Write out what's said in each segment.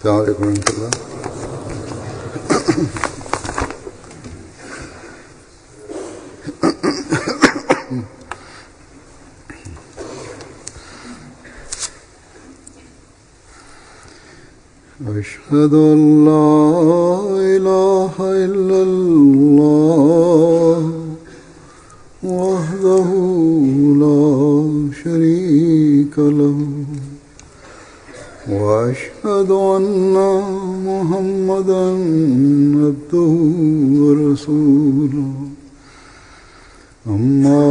السلام عليكم ورحمة الله. أشهد أن لا إله إلا الله وحده لا شريك له وأشهد أن محمدا عبده ورسوله أما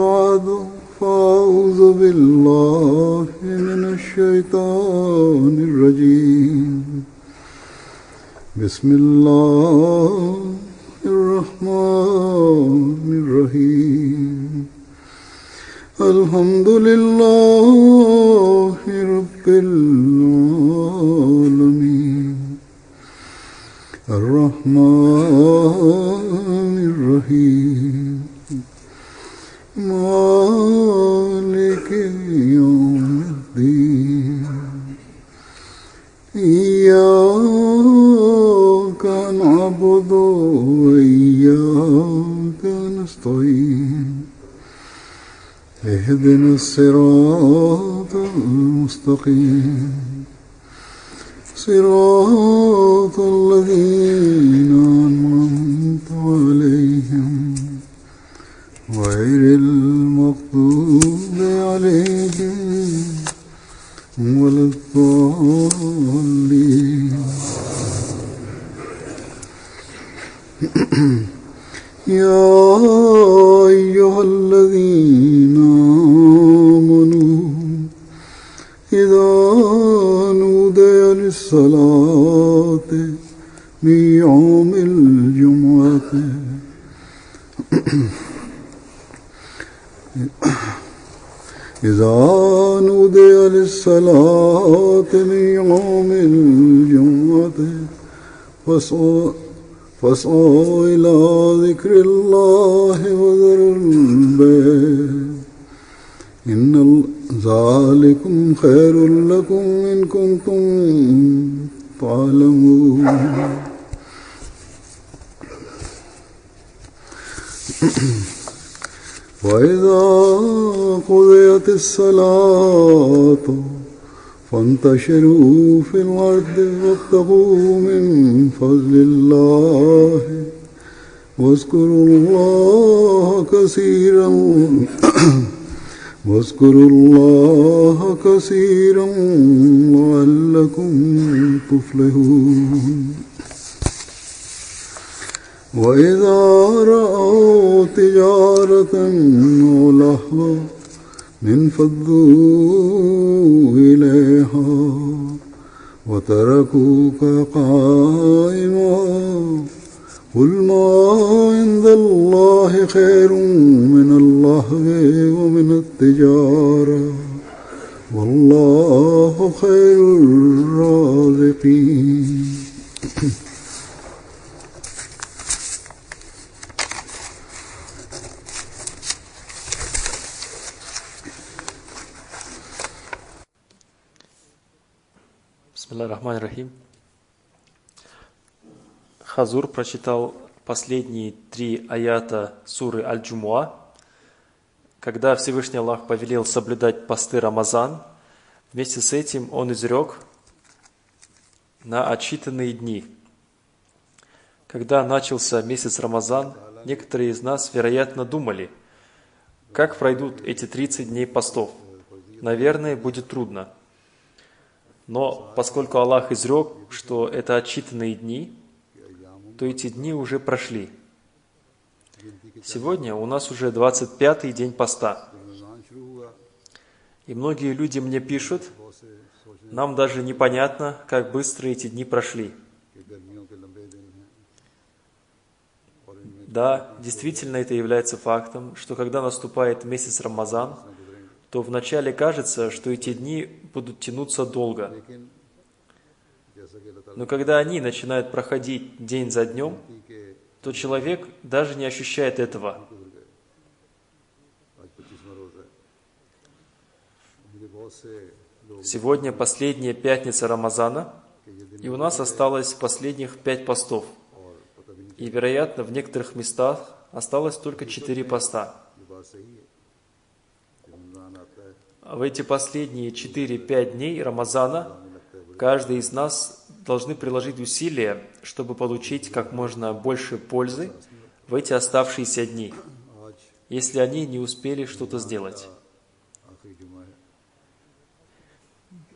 بعد فأعوذ بالله من الشيطان الرجيم بسم الله الرحمن الرحيم الحمد لله رب العالمين الرحمن الرحيم مالك يوم الدين إياك نعبد وإياك نستعين اهدنا الصراط المستقيم صراط الذين أنعمت عليهم غير المغضوب عليهم ولا الضالين. يا أيها الذين آمنوا إذا نودي للصلاة من يوم الجمعة إذا نودي للصلاة من يوم الجمعة فاسعوا إلى ذكر الله وذروا البيع إن ذلكم خير لكم إن كنتم تعلمون. وإذا قضيت الصلاة فانتشروا في الأرض وابتغوا من فضل الله واذكروا الله كثيرا لعلكم تفلحون. وإذا رأوا تجارة أو لهوا انفضوا إليها وتركوك قائما قل ما عند الله خير من اللهو ومن التجارة والله خير الرازقين. Бисмиллахир-рахманир-рахим. Хазур прочитал последние 3 аята суры Аль-Джумуа, когда Всевышний Аллах повелел соблюдать посты Рамазан. Вместе с этим он изрек на отсчитанные дни. Когда начался месяц Рамазан, некоторые из нас, вероятно, думали, как пройдут эти 30 дней постов. Наверное, будет трудно. Но поскольку Аллах изрек, что это отсчитанные дни, то эти дни уже прошли. Сегодня у нас уже 25-й день поста. И многие люди мне пишут, нам даже непонятно, как быстро эти дни прошли. Да, действительно это является фактом, что когда наступает месяц Рамазан, то вначале кажется, что эти дни будут тянуться долго. Но когда они начинают проходить день за днем, то человек даже не ощущает этого. Сегодня последняя пятница Рамазана, И у нас осталось последних 5 постов. И, вероятно, в некоторых местах осталось только 4 поста. В эти последние 4-5 дней Рамазана каждый из нас должны приложить усилия, чтобы получить как можно больше пользы в эти оставшиеся дни, если они не успели что-то сделать.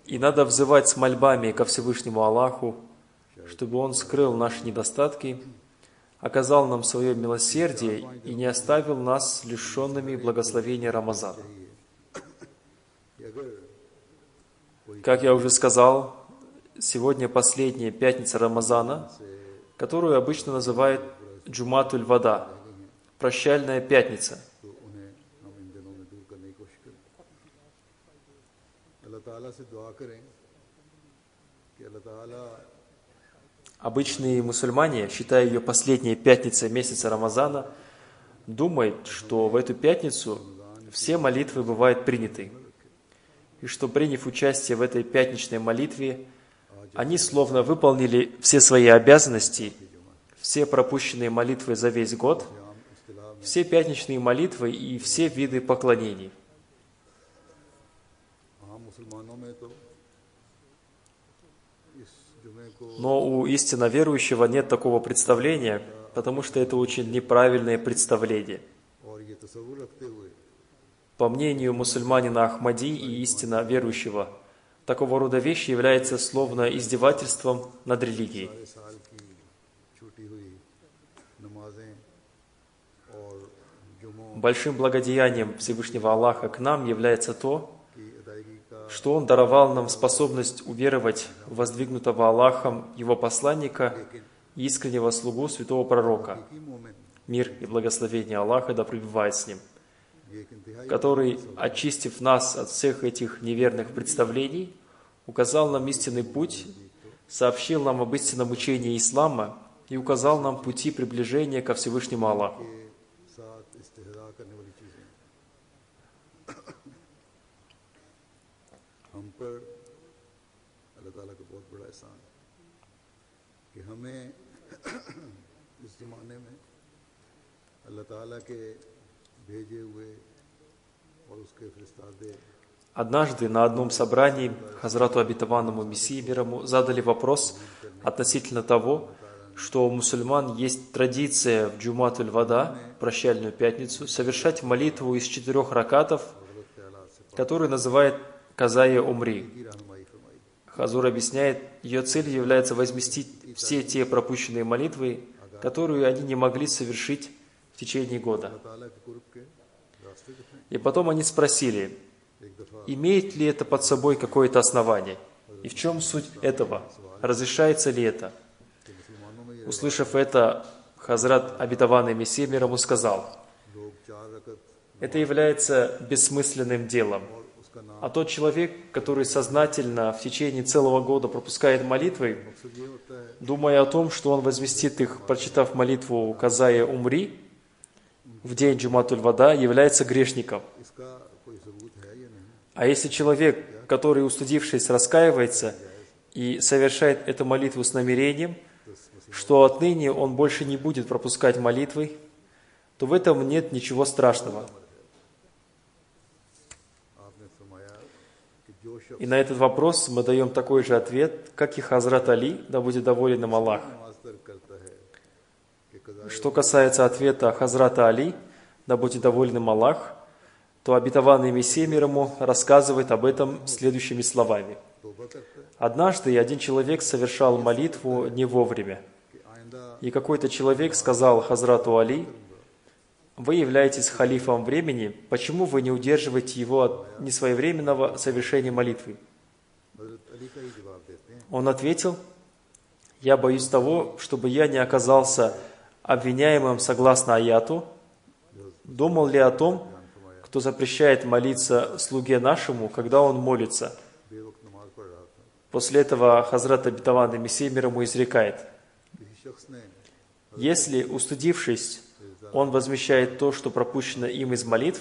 И надо взывать с мольбами ко Всевышнему Аллаху, чтобы Он скрыл наши недостатки, оказал нам свое милосердие и не оставил нас лишенными благословения Рамазана. Как я уже сказал, сегодня последняя пятница Рамазана, которую обычно называют Джуматуль Вада, прощальная пятница. Обычные мусульмане, считая ее последней пятницей месяца Рамазана, думают, что в эту пятницу все молитвы бывают приняты, и что, приняв участие в этой пятничной молитве, они словно выполнили все свои обязанности, все пропущенные молитвы за весь год, все пятничные молитвы и все виды поклонений. Но у истинно верующего нет такого представления, потому что это очень неправильное представление. По мнению мусульманина Ахмади и истинно верующего, такого рода вещи являются словно издевательством над религией. Большим благодеянием Всевышнего Аллаха к нам является то, что Он даровал нам способность уверовать в воздвигнутого Аллахом Его посланника и искреннего слугу святого пророка, мир и благословение Аллаха да пребывает с ним, который, очистив нас от всех этих неверных представлений, указал нам истинный путь, сообщил нам об истинном учении ислама и указал нам пути приближения ко Всевышнему Аллаху. Однажды на одном собрании Хазрату Обетованному Мессии мир ему задали вопрос относительно того, что у мусульман есть традиция в Джуматуль Вада, прощальную пятницу, совершать молитву из 4 ракатов, которую называют Казая Умри. Хазур объясняет, ее целью является возместить все те пропущенные молитвы, которые они не могли совершить в течение года. И потом они спросили, имеет ли это под собой какое-то основание? И в чем суть этого? Разрешается ли это? Услышав это, Хазрат Обетованный Мессия мир ему сказал, это является бессмысленным делом. А тот человек, который сознательно в течение целого года пропускает молитвы, думая о том, что он возместит их, прочитав молитву Казая Умри в день Джуматуль Вада, является грешником. А если человек, который, устыдившись, раскаивается и совершает эту молитву с намерением, что отныне он больше не будет пропускать молитвы, то в этом нет ничего страшного. И на этот вопрос мы даем такой же ответ, как и Хазрат Али, да будет доволен им Аллах. Что касается ответа Хазрата Али, да будет доволен им Аллах, то обетованный Мессия мир ему рассказывает об этом следующими словами. Однажды один человек совершал молитву не вовремя, и какой-то человек сказал Хазрату Али, вы являетесь халифом времени, почему вы не удерживаете его от несвоевременного совершения молитвы? Он ответил, я боюсь того, чтобы я не оказался обвиняемым согласно аяту, думал ли о том, кто запрещает молиться слуге нашему, когда он молится. После этого Хазрат Обетованный Мессия мир ему изрекает, если, устыдившись, он возмещает то, что пропущено им из молитв,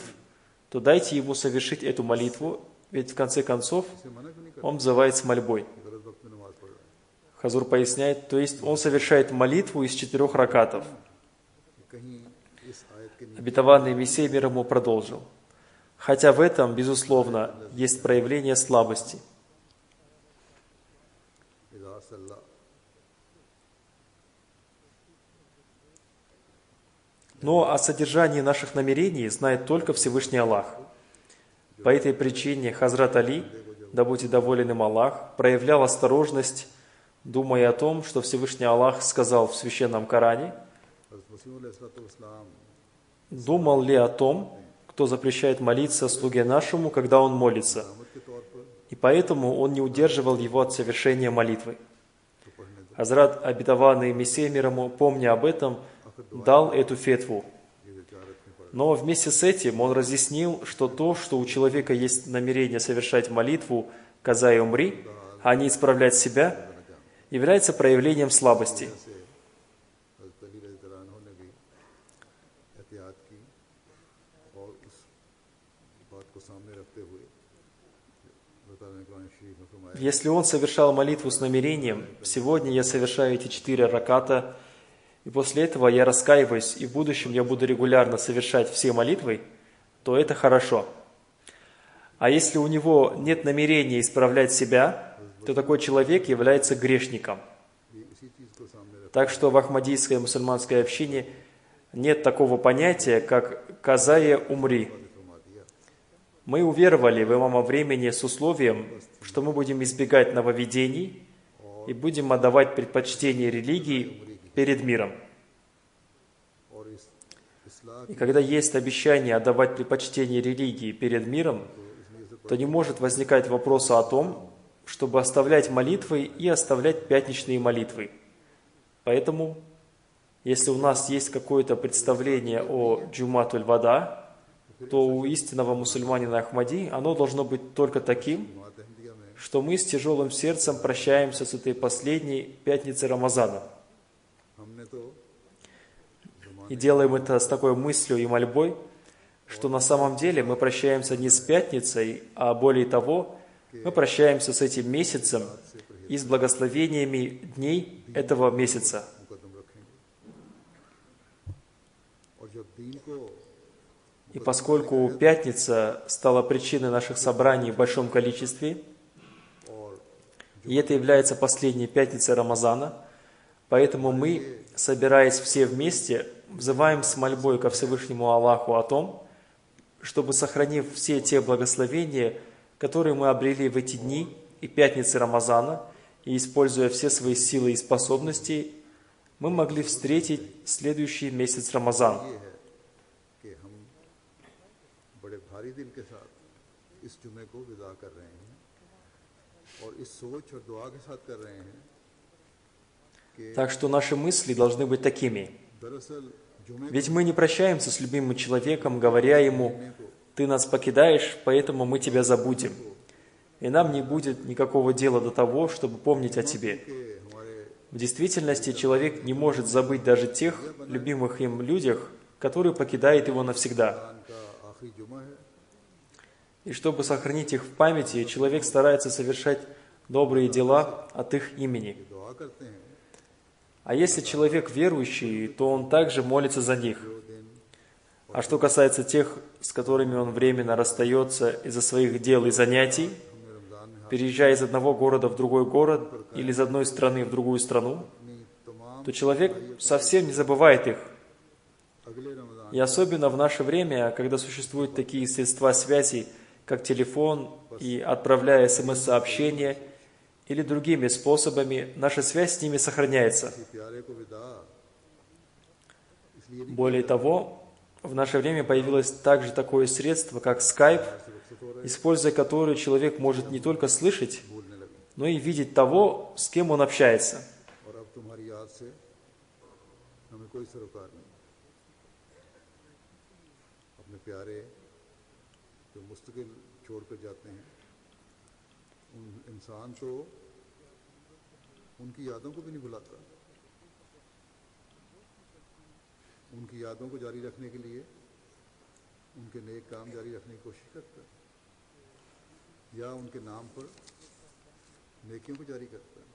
то дайте ему совершить эту молитву, ведь в конце концов он взывает с мольбой. Хазур поясняет, то есть он совершает молитву из 4 ракатов. Обетованный Мессия мир ему продолжил. Хотя в этом, безусловно, есть проявление слабости. Но о содержании наших намерений знает только Всевышний Аллах. По этой причине Хазрат Али, да будет доволен им Аллах, проявлял осторожность, думая о том, что Всевышний Аллах сказал в Священном Коране, думал ли о том, кто запрещает молиться слуге нашему, когда он молится, и поэтому он не удерживал его от совершения молитвы. Хазрат, обетованный Мессия мир ему, помня об этом, дал эту фетву. Но вместе с этим он разъяснил, что то, что у человека есть намерение совершать молитву «Каза и умри», а не исправлять себя, является проявлением слабости. Если он совершал молитву с намерением «Сегодня я совершаю эти 4 раката, и после этого я раскаиваюсь, и в будущем я буду регулярно совершать все молитвы», то это хорошо. А если у него нет намерения исправлять себя, то такой человек является грешником. Так что в ахмадийской мусульманской общине нет такого понятия, как «казая умри». Мы уверовали в имама времени с условием, что мы будем избегать нововведений и будем отдавать предпочтение религии перед миром. И когда есть обещание отдавать предпочтение религии перед миром, то не может возникать вопроса о том, чтобы оставлять молитвы и оставлять пятничные молитвы. Поэтому, если у нас есть какое-то представление о Джуматуль Вада, то у истинного мусульманина Ахмади оно должно быть только таким, что мы с тяжелым сердцем прощаемся с этой последней пятницей Рамазана. И делаем это с такой мыслью и мольбой, что на самом деле мы прощаемся не с пятницей, а более того, мы прощаемся с этим месяцем и с благословениями дней этого месяца. И поскольку пятница стала причиной наших собраний в большом количестве, и это является последней пятницей Рамазана, поэтому мы, собираясь все вместе, взываем с мольбой ко Всевышнему Аллаху о том, чтобы, сохранив все те благословения, которые мы обрели в эти дни и пятницы Рамазана, и используя все свои силы и способности, мы могли встретить следующий месяц Рамазан. Так что наши мысли должны быть такими. Ведь мы не прощаемся с любимым человеком, говоря ему: «Ты нас покидаешь, поэтому мы тебя забудем». И нам не будет никакого дела до того, чтобы помнить о тебе. В действительности человек не может забыть даже тех любимых им людях, которые покидают его навсегда. И чтобы сохранить их в памяти, человек старается совершать добрые дела от их имени. А если человек верующий, то он также молится за них. А что касается тех, с которыми он временно расстается из-за своих дел и занятий, переезжая из одного города в другой город или из одной страны в другую страну, то человек совсем не забывает их. И особенно в наше время, когда существуют такие средства связи, как телефон, и отправляя СМС-сообщения или другими способами, наша связь с ними сохраняется. Более того, в наше время появилось также такое средство, как Skype, используя которое человек может не только слышать, но и видеть того, с кем он общается. उनकी यादों को भी नहीं भुलाता, उनकी यादों को जारी रखने के लिए उनके नेक काम जारी रखने की कोशिश करता है, या उनके नाम पर नेकियों को जारी करता है।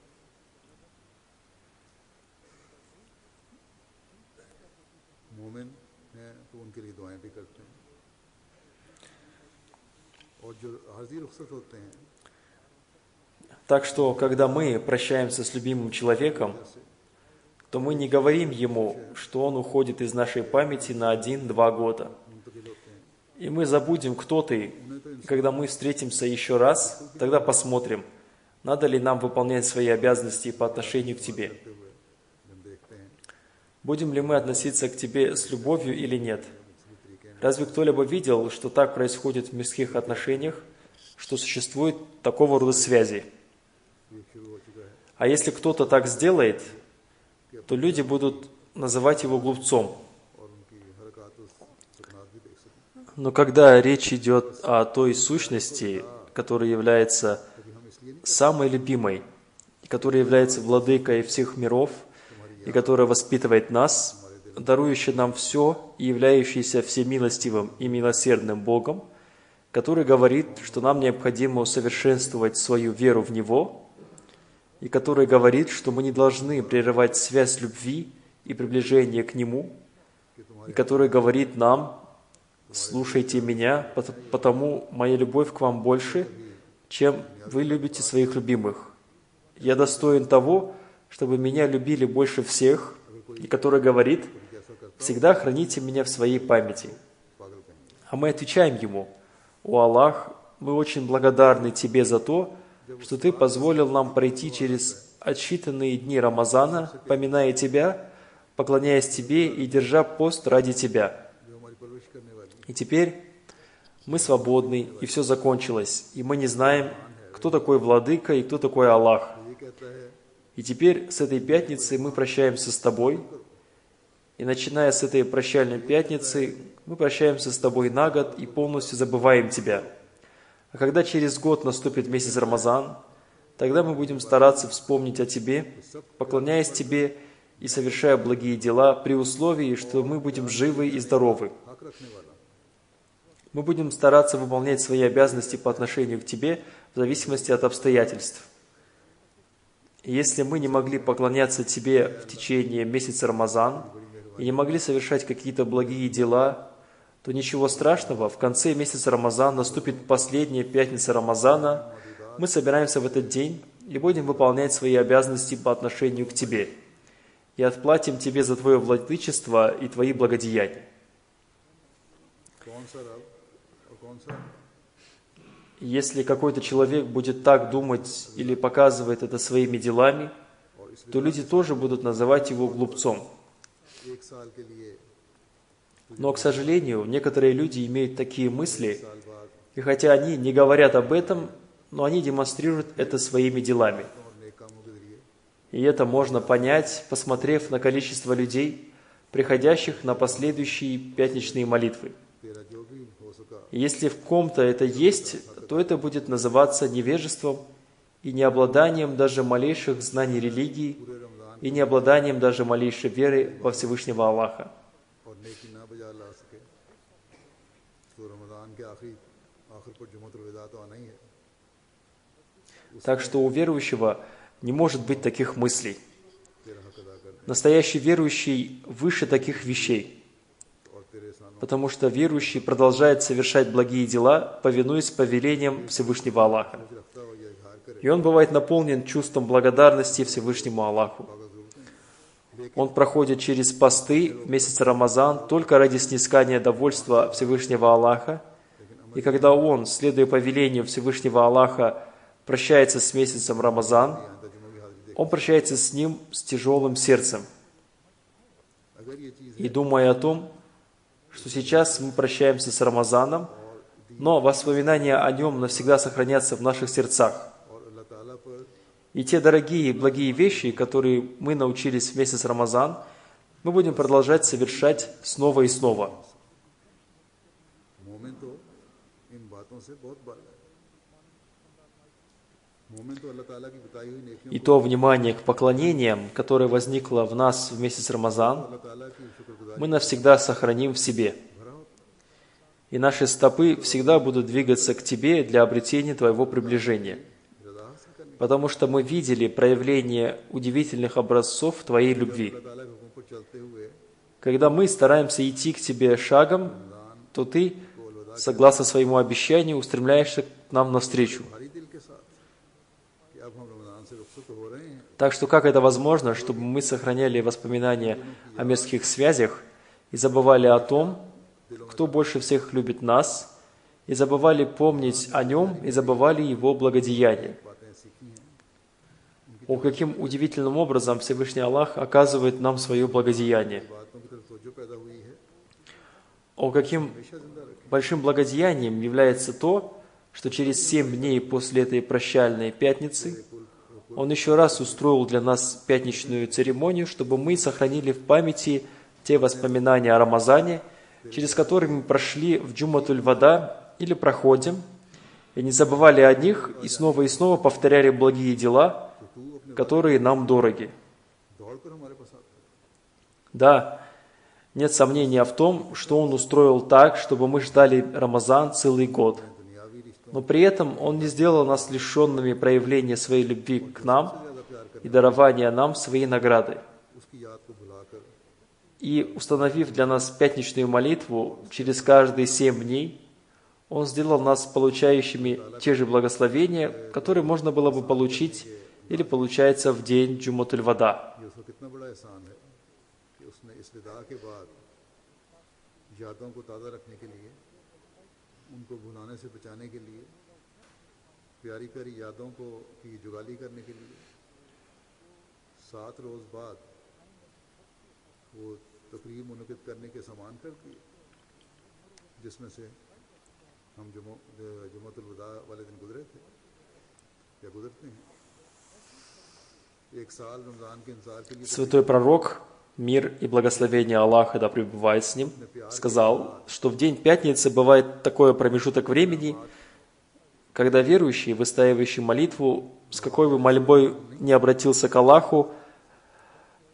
उनके लिए दुआएं भी करते हैं। और जो हाजिर रुखसत होते हैं Так что, когда мы прощаемся с любимым человеком, то мы не говорим ему, что он уходит из нашей памяти на 1-2 года. मुंतकिल होते हैं, И мы забудем, кто ты. И когда мы встретимся еще раз, тогда посмотрим, надо ли нам выполнять свои обязанности по отношению к тебе. करते हुए जब देखते हैं Будем ли мы относиться к тебе с любовью или нет? मुख्तलिफ तरीके हैं, Разве кто-либо видел, что так происходит в мирских отношениях, что существует такого рода связи? ये शुरू हो चुका है А если кто-то так сделает, то люди будут называть его глупцом. और उनकी हरकत सकनात भी देख सकते हैं। Но когда речь идет о той сущности, которая является कभी हम इसलिए नहीं самой любимой, и которая является владыкой всех миров, и которая воспитывает нас, дарующая нам все и являющийся всемилостивым и милосердным Богом, который говорит, что нам необходимо усовершенствовать свою веру в Него, и который говорит, что мы не должны прерывать связь любви и приближения к Нему, и который говорит нам: «Слушайте меня, потому моя любовь к вам больше, чем вы любите своих любимых. Я достоин того, чтобы меня любили больше всех», и который говорит: «Всегда храните меня в своей памяти». पागल कहेंगे। А мы отвечаем Ему: «О Аллах, мы очень благодарны Тебе за то, что Ты позволил нам пройти через отсчитанные дни Рамазана, поминая Тебя, поклоняясь Тебе и держа пост ради Тебя. जो हमारी परवरिश करने वाली И теперь мы свободны, и все закончилось, и мы не знаем, кто такой Владыка и кто такой Аллах. ये कहता है И теперь с этой пятницы мы прощаемся с Тобой, и начиная с этой прощальной пятницы, мы прощаемся с Тобой на год и полностью забываем Тебя. А когда через год наступит месяц Рамазан, тогда мы будем стараться вспомнить о Тебе, поклоняясь Тебе и совершая благие дела при условии, что мы будем живы и здоровы. हक रखने वाला Мы будем стараться выполнять свои обязанности по отношению к Тебе в зависимости от обстоятельств. И если мы не могли поклоняться Тебе в течение месяца Рамазан и не могли совершать какие-то благие дела, то ничего страшного, в конце месяца Рамазан наступит последняя пятница Рамазана, мы собираемся в этот день и будем выполнять свои обязанности по отношению к Тебе и отплатим Тебе за Твое владычество и Твои благодеяния. कौन सा रब और कौन सा Если какой-то человек будет так думать или показывает это своими делами, और इस то люди тоже будут называть его глупцом. एक साल के लिए Но, к сожалению, некоторые люди имеют такие мысли, साल बाद и хотя они не говорят об этом, но они демонстрируют это своими делами. और नेक कामों के जरिए И это можно понять, посмотрев на количество людей, приходящих на последующие пятничные молитвы. तेरा जो भी हो सका И если в ком-то это есть, то это будет называться невежеством и необладанием даже малейших знаний религии, पूरे रमजान и необладанием даже малейшей веры во Всевышнего Аллаха. और नेकी ना बजा ला सके तो रमजान के आखिर पर जुमअतुल विदा तो आना ही है। Так что у верующего не может быть таких мыслей. तेरा हक अदा कर दे Настоящий верующий выше таких вещей, और तेरे एहसानों потому что верующий продолжает совершать благие дела, повинуясь повелениям Всевышнего Аллаха. को रखता हो या इजहार करे И он бывает наполнен чувством благодарности Всевышнему Аллаху. पागा जरूर करें। Он проходит через посты в месяц Рамазан только ради снискания довольства Всевышнего Аллаха. И когда он, следуя повелению Всевышнего Аллаха, прощается с месяцем Рамазан, यहाँ तक जुम्मे की हाजिरी он прощается с ним с тяжелым сердцем. देख अगर ये चीज़ И думая о том, что сейчас мы прощаемся с Рамазаном, но воспоминания о нем навсегда сохранятся в наших сердцах. और अल्लाह ताला पर И те дорогие и благие вещи, которые мы научились в месяц Рамазан, мы будем продолжать совершать снова и снова. मोमिन तो इन बातों से बहुत बाला है। मोमिन तो अल्लाह ताला की बताई हुई नेकियों И то внимание к поклонениям, которое возникло в нас в месяц Рамазан, अल्लाह ताला की शुक्रगुजारी мы навсегда сохраним в себе. भरा होता И наши стопы всегда будут двигаться к Тебе для обретения Твоего приближения. है। रज़ा हासिल करने Потому что мы видели проявление удивительных образцов Твоей любви. अल्लाह ताला के हुक्म पर चलते हुए Когда мы стараемся идти к Тебе шагом, то Ты, согласно своему обещанию, устремляешься к нам навстречу. भारी दिल के साथ कि अब हम रमज़ान से रुखसत हो रहे हैं, Так что как это возможно, чтобы мы сохраняли воспоминания о мирских связях и забывали о том, кто больше всех любит нас, и забывали помнить о Нем, и забывали Его благодеяния? बातें सीखी हैं, О, каким удивительным образом Всевышний Аллах оказывает нам свое благодеяние. बातों की तरफ तवज्जो पैदा हुई है, О, каким हमेशा जिंदा रखें। большим благодеянием является то, что через 7 дней после этой прощальной пятницы Он еще раз устроил для нас пятничную церемонию, чтобы мы сохранили в памяти те воспоминания о Рамазане, через которые мы прошли в Джуматуль-Вада или проходим, и не забывали о них, и снова повторяли благие дела, которые нам дороги. दौड़ कर हमारे पास आते हैं। Да, нет сомнения в том, что Он устроил так, чтобы мы ждали Рамазан целый год. दुनियावी रिश्तों Но при этом Он не сделал нас лишенными проявления своей любви к нам и дарования нам своей награды. उसकी याद को भुलाकर И установив для нас пятничную молитву через каждые 7 дней, Он сделал нас получающими те же благословения, которые можно было бы получить или получается в день Джуматуль-Вада. ये उसका कितना बड़ा एहसान है कि उसने इस विदा के बाद यादों को ताज़ा रखने के लिए, उनको भुलाने से बचाने के लिए, प्यारी प्यारी यादों को की जुगाली करने के लिए 7 रोज़ बाद वो तकरीब मुनक़िद करने के सामान कर दिए, जिसमें से हम जुमतुल वदा वाले दिन गुजरे थे या गुजरते हैं। एक साल रमज़ान के इंतज़ार के लिए Святой пророк, мир и благословение Аллаха да пребывает с ним, сказал, что в день пятницы бывает такой промежуток времени, когда верующий, выстаивающий молитву, с какой бы мольбой не обратился к Аллаху,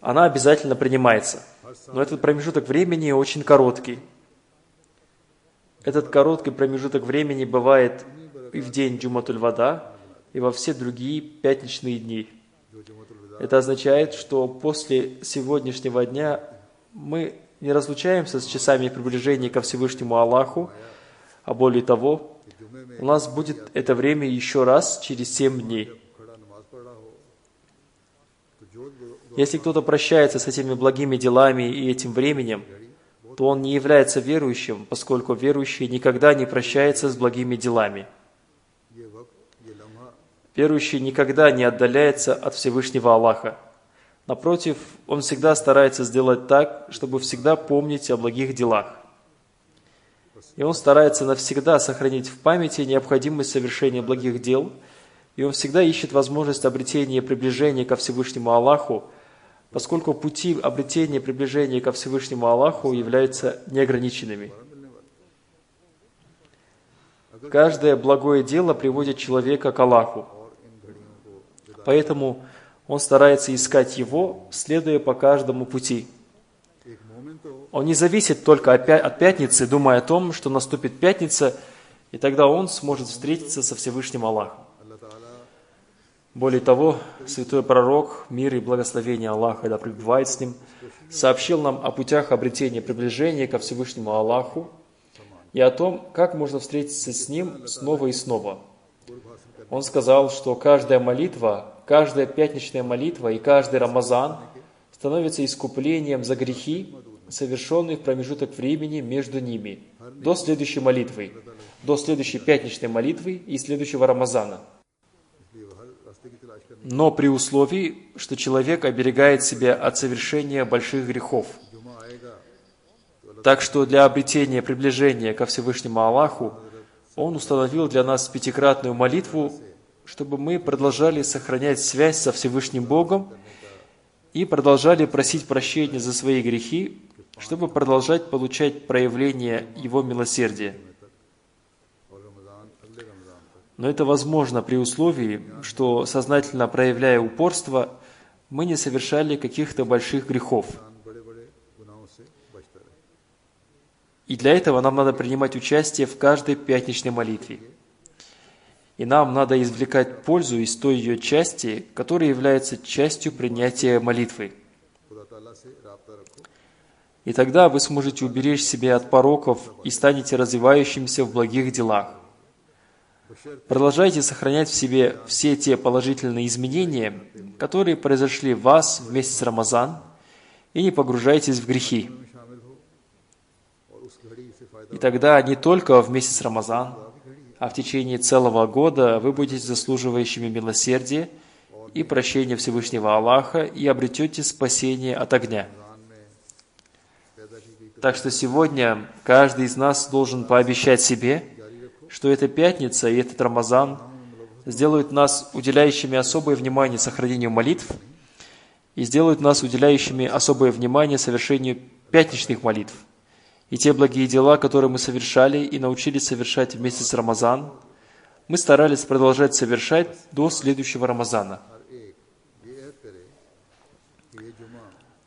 она обязательно принимается. Но этот промежуток времени очень короткий. Этот короткий промежуток времени бывает и в день Джуматуль-Вада, и во все другие пятничные дни. Это означает, что после сегодняшнего дня мы не разлучаемся с часами приближения ко Всевышнему Аллаху, а более того, у нас будет это время еще раз через 7 дней. खड़ा नमाज पढ़ रहा हो तो जो Если кто-то прощается с этими благими делами и этим временем, то он не является верующим, поскольку верующий никогда не прощается с благими делами. ये वक्त ये लम्हा Верующий никогда не отдаляется от Всевышнего Аллаха. Напротив, он всегда старается сделать так, чтобы всегда помнить о благих делах. И он старается навсегда сохранить в памяти необходимость совершения благих дел, и он всегда ищет возможность обретения и приближения ко Всевышнему Аллаху, поскольку пути обретения и приближения ко Всевышнему Аллаху являются неограниченными. Каждое благое дело приводит человека к Аллаху. Поэтому он старается искать Его, следуя по каждому пути. एक मोमिन तो Он не зависит только от пятницы, думая о том, что наступит пятница, и тогда он сможет встретиться со Всевышним Аллахом. अल्लाह ताला Более того, святой пророк, мир и благословение Аллаха, да пребывает с ним, сообщил нам о путях обретения и приближения ко Всевышнему Аллаху и о том, как можно встретиться с Ним снова и снова. Он сказал, что каждая молитва, каждая пятничная молитва и каждый Рамазан становится искуплением за грехи, совершенные в промежуток времени между ними, до следующей молитвы, до следующей пятничной молитвы и следующего Рамазана. इसलिए वो हर रास्ते की तलाश करने Но при условии, что человек оберегает себя от совершения больших грехов. जुमा आएगा Так что для обретения приближения ко Всевышнему Аллаху Он установил для нас пятикратную молитву, чтобы мы продолжали сохранять связь со Всевышним Богом и продолжали просить прощения за свои грехи, чтобы продолжать получать проявление Его милосердия. और रमज़ान अगले रमज़ान तक Но это возможно при условии, что, сознательно проявляя упорство, мы не совершали каких-то больших грехов. बड़े-बड़े गुनाहों से बचता रहे। И для этого нам надо принимать участие в каждой пятничной молитве. И нам надо извлекать пользу из той ее части, которая является частью принятия молитвы. खुदा ताला से राब्ता रखो И тогда вы сможете уберечь себя от пороков и станете развивающимся в благих делах. Продолжайте сохранять в себе все те положительные изменения, которые произошли в вас в месяц Рамазан, и не погружайтесь в грехи. И тогда не только в месяц Рамазан, а в течение целого года вы будете заслуживающими милосердия и прощения Всевышнего Аллаха и обретете спасение от огня. Так что сегодня каждый из нас должен пообещать себе, что эта пятница и этот Рамазан сделают нас уделяющими особое внимание сохранению молитв и сделают нас уделяющими особое внимание совершению пятничных молитв. И те благие дела, которые мы совершали и научились совершать в месяц Рамазан, мы старались продолжать совершать до следующего Рамазана.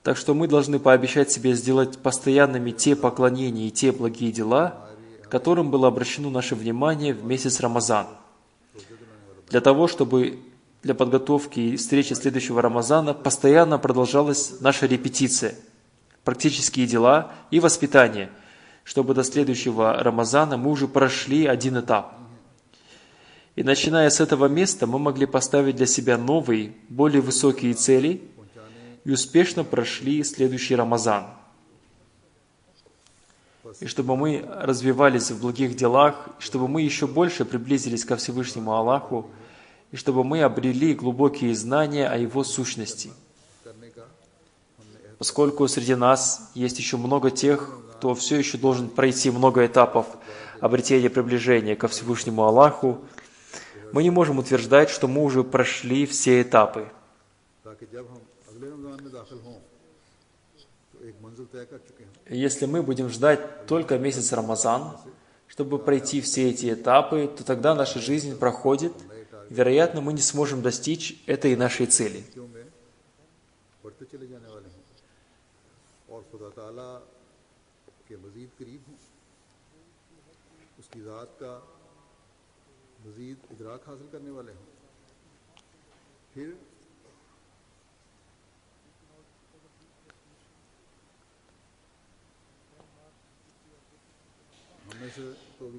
Так что мы должны пообещать себе сделать постоянными те поклонения и те благие дела, к которым было обращено наше внимание в месяц Рамазан. Для того, чтобы для подготовки и встречи следующего Рамазана постоянно продолжалась наша репетиция, практические дела и воспитание, чтобы до следующего Рамазана мы уже прошли один этап. И начиная с этого места мы могли поставить для себя новые, более высокие цели и успешно прошли следующий Рамазан. И чтобы мы развивались в благих делах, чтобы мы еще больше приблизились ко Всевышнему Аллаху, и чтобы мы обрели глубокие знания о Его сущности. Поскольку среди нас есть еще много тех, кто все еще должен пройти много этапов обретения приближения ко Всевышнему Аллаху, мы не можем утверждать, что мы уже прошли все этапы. Если мы будем ждать только месяц Рамазан, чтобы пройти все эти этапы, то тогда наша жизнь проходит, и, вероятно, мы не сможем достичь этой нашей цели.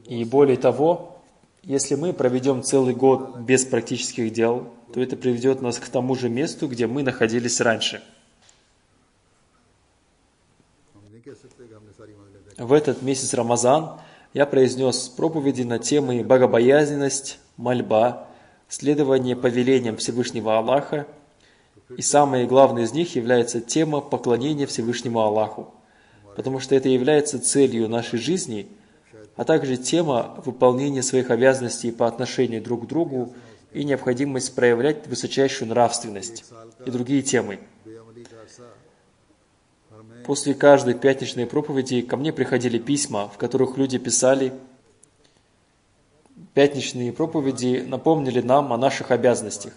И более того, если мы проведем целый год без практических дел, то это приведет нас к тому же месту, где мы находились раньше. В этот месяц Рамазан я произнес проповеди на темы богобоязненность, мольба, следование повелениям Всевышнего Аллаха, и самое главное из них является тема поклонения Всевышнему Аллаху, потому что это является целью нашей жизни, а также тема выполнения своих обязанностей по отношению друг к другу и необходимость проявлять высочайшую нравственность и другие темы. После каждой пятничной проповеди ко мне приходили письма, в которых люди писали: пятничные проповеди напомнили нам о наших обязанностях,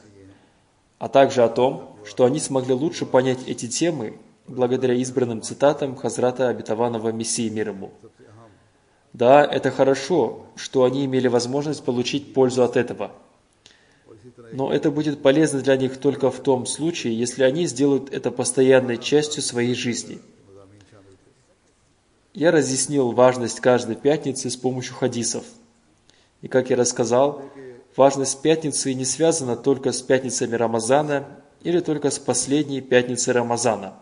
а также о том, что они смогли лучше понять эти темы благодаря избранным цитатам Хазрата Обетованного Мессии мир ему. Да, это хорошо, что они имели возможность получить пользу от этого. Но это будет полезно для них только в том случае, если они сделают это постоянной частью своей жизни. Я разъяснил важность каждой пятницы с помощью хадисов. И как я рассказал, важность пятницы не связана только с пятницами Рамазана или только с последней пятницей Рамазана.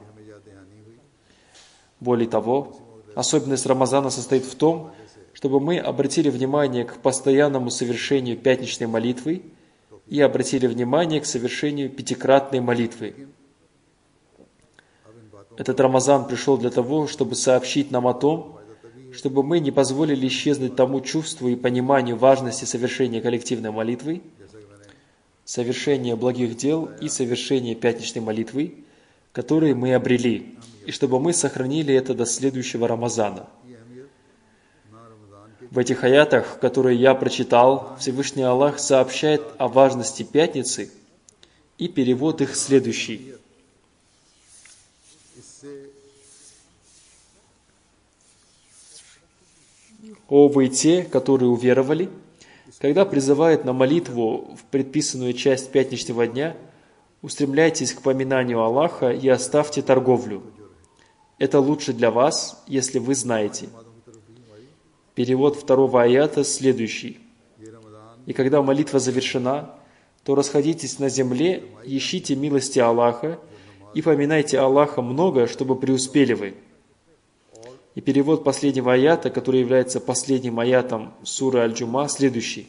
Более того, особенность Рамазана состоит в том, чтобы мы обратили внимание к постоянному совершению пятничной молитвы и обратили внимание к совершению пятикратной молитвы. Этот Рамазан пришел для того, чтобы сообщить нам о том, чтобы мы не позволили исчезнуть тому чувству и пониманию важности совершения коллективной молитвы, совершения благих дел и совершения пятничной молитвы, которые мы обрели, и чтобы мы сохранили это до следующего Рамазана. В этих аятах, которые я прочитал, Всевышний Аллах сообщает о важности пятницы, и перевод их следующий. «О вы те, которые уверовали, когда призывает на молитву в предписанную часть пятничного дня, устремляйтесь к поминанию Аллаха и оставьте торговлю. это лучше для вас, если вы знаете. जमातों की तरफ भी हमारी Перевод второго аята следующий. ये रमज़ान И когда молитва завершена, то расходитесь на земле, ищите милости Аллаха и поминайте Аллаха много, чтобы преуспели вы. И перевод последнего аята, который является последним аятом суры Аль-Джума, следующий.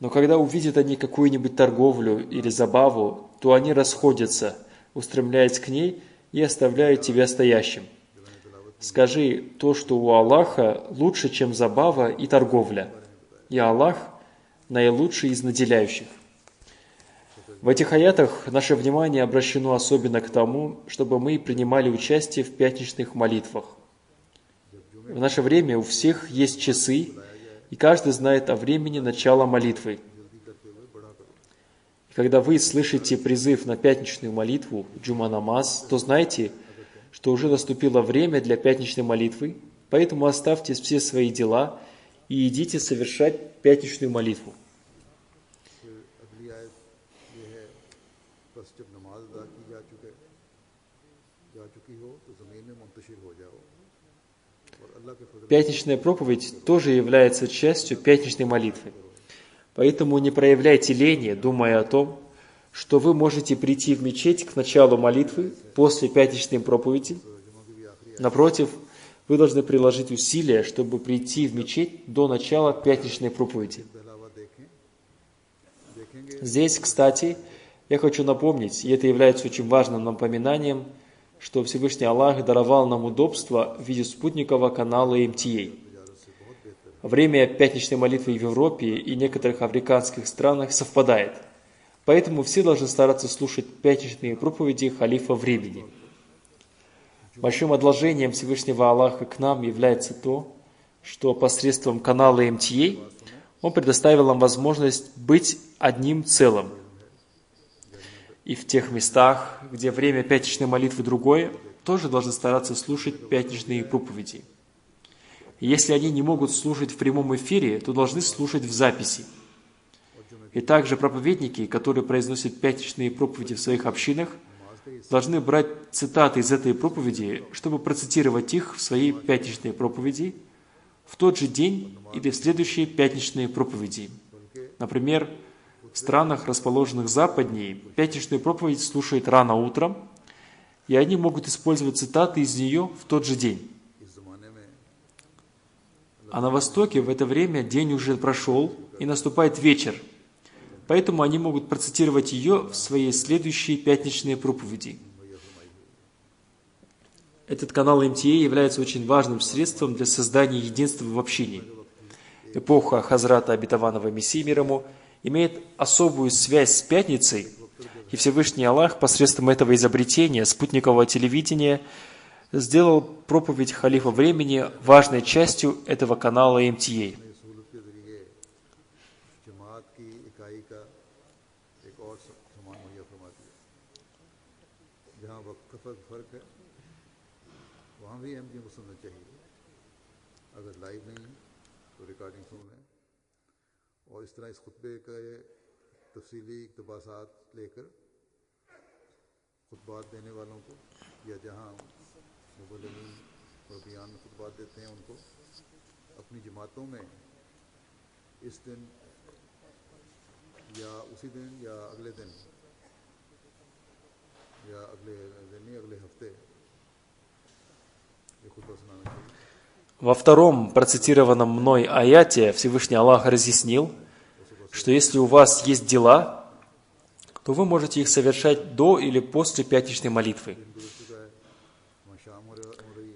Но когда увидят они какую-нибудь торговлю или забаву, то они расходятся, устремляясь к ней и оставляют тебя стоящим. Скажи, то, что у Аллаха лучше, чем забава и торговля, и Аллах наилучший из наделяющих. В этих аятах наше внимание обращено особенно к тому, чтобы мы принимали участие в пятничных молитвах. В наше время у всех есть часы, и каждый знает о времени начала молитвы. И когда вы слышите призыв на пятничную молитву, джума-намаз, то знайте, что уже наступило время для пятничной молитвы, поэтому оставьте все свои дела и идите совершать пятничную молитву. अगली आयत ये है, बस जब नमाज अदा की जा चुकी हो तो ज़मीन में मुंतशिर हो जाओ और अल्लाह के फजल Пятничная проповедь тоже является частью пятничной молитвы. Поэтому не проявляйте лени, думая о том, что вы можете прийти в мечеть к началу молитвы после пятничной проповеди. Напротив, вы должны приложить усилия, чтобы прийти в мечеть до начала пятничной проповеди. अलावा देखेंगे Здесь, кстати, я хочу напомнить, и это является очень важным напоминанием, что Всевышний Аллах даровал нам удобство в виде спутникового канала MTA. Время пятничной молитвы в Европе и некоторых африканских странах совпадает. Поэтому все должны стараться слушать пятничные проповеди халифа времени. Большим одолжением Всевышнего Аллаха к нам является то, что посредством канала MTA Он предоставил нам возможность быть одним целым. И в тех местах, где время пятничной молитвы другое, тоже должны стараться слушать пятничные проповеди. И если они не могут слушать в прямом эфире, то должны слушать в записи. И также проповедники, которые произносят пятничные проповеди в своих общинах, должны брать цитаты из этой проповеди, чтобы процитировать их в своей пятничной проповеди в тот же день или в следующие пятничные проповеди. Например, в странах, расположенных западнее, пятничную проповедь слушают рано утром, и они могут использовать цитаты из нее в тот же день. इस ज़माने में А на Востоке в это время день уже прошел, и наступает вечер. Поэтому они могут процитировать ее в своей следующей пятничной проповеди. Этот канал MTA является очень важным средством для создания единства в общине. Эпоха Хазрата Обетованного Мессии мир ему имеет особую связь с пятницей, и Всевышний Аллах посредством этого изобретения спутникового телевидения сделал проповедь халифа времени важной частью этого канала MTA. सहूलत के ज़रिए जमात की इकाई का एक और सामान मुहैया फरमाती है। जहाँ वक्त का फ़र्क है वहाँ भी MTA को सुनना चाहिए। अगर लाइव नहीं है तो रिकॉर्डिंग सुन लें और इस तरह इस खुतबे का तफसीली इक़्तिबासात लेकर खुतबात देने वालों को या जहाँ मुबल्लिगीन और बयान में खुतबात देते हैं उनको अपनी जमातों में इस दिन या उसी दिन या अगले दिन या अगले दिन नहीं अगले हफ्ते ये खुतबा सुनाना चाहिए। Во втором процитированном мной аяте Всевышний Аллах разъяснил, что если у вас есть дела, то вы можете их совершать до или после пятничной молитвы.